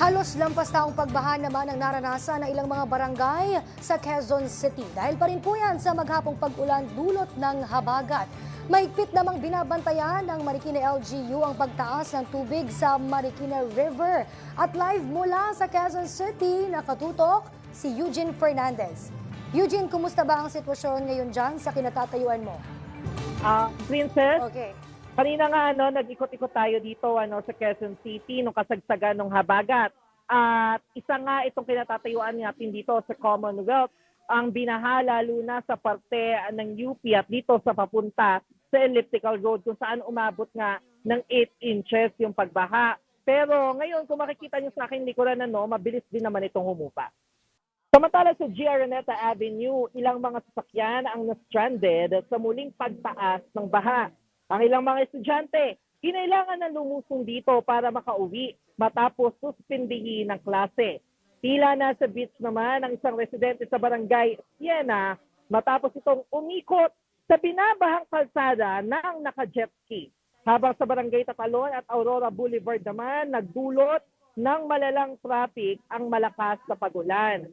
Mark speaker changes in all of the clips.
Speaker 1: Halos lampas taong pagbaha naman ang naranasan ng ilang mga barangay sa Quezon City. Dahil pa rin po yan sa maghapong pag-ulan dulot ng habagat. Mahigpit namang binabantayan ng Marikina LGU ang pagtaas ng tubig sa Marikina River. At live mula sa Quezon City, nakatutok si Eugene Fernandez. Eugene, kumusta ba ang sitwasyon ngayon dyan sa kinatatayuan mo?
Speaker 2: Princess,
Speaker 1: Okay.
Speaker 2: kanina nga nag-ikot-ikot tayo dito sa Quezon City nung kasagsagan ng habagat. At isa nga itong kinatatayuan natin dito sa Commonwealth, ang binaha lalo na sa parte ng UP at dito sa papunta sa Elliptical Road kung saan umabot nga ng 8 inches yung pagbaha. Pero ngayon kung makikita niyo sa akin likuran mabilis din naman itong humupa. Samantala sa GR Araneta Avenue, ilang mga sasakyan ang na-stranded sa muling pagtaas ng baha. Ang ilang mga estudyante, kinailangan na lumusong dito para makauwi matapos suspindihin ng klase. Tila nasa beach naman ang isang residente sa barangay Siena matapos itong umikot sa binabahang kalsada ng naka-jet ski. Habang sa barangay Tatalon at Aurora Boulevard naman, nagdulot ng malalang traffic ang malakas na pagulan.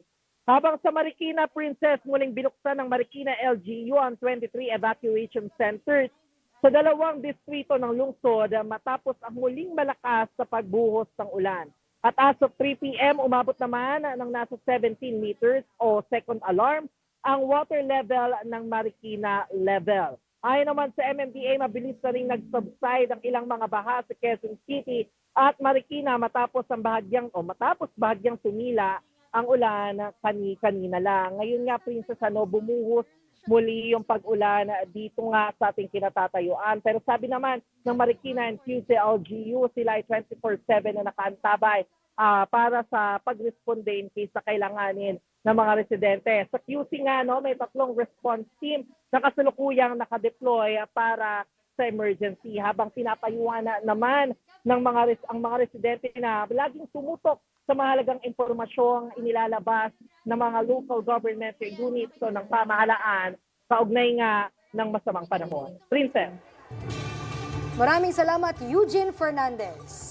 Speaker 2: Habang sa Marikina, Princess, muling binuksan ng Marikina LGU ang 23 evacuation centers sa dalawang distrito ng lungsod matapos ang muling malakas sa pagbuhos ng ulan. At as of 3 p.m., umabot naman ng nasa 17 meters o second alarm ang water level ng Marikina level. Ayon naman sa MMDA, mabilis na rin nag-subside ang ilang mga baha sa Quezon City at Marikina matapos bahagyang sumila ang ulan kanina lang. Ngayon nga, Princess, bumuhos muli yung pag-ulan dito nga sa ating kinatatayuan. Pero sabi naman ng Marikina and QC LGU, sila ay 24/7 na nakaantabay para sa pag-responde in case na kailanganin ng mga residente. Sa QC nga, may 3 response team na kasalukuyang nakadeploy para sa emergency habang pinapayuhan naman ng ang mga residente na laging tumutok sa mahalagang impormasyong inilalabas ng mga local government units ng pamahalaan kaugnay nga ng masamang panahon. Princess.
Speaker 1: Maraming salamat, Eugene Fernandez.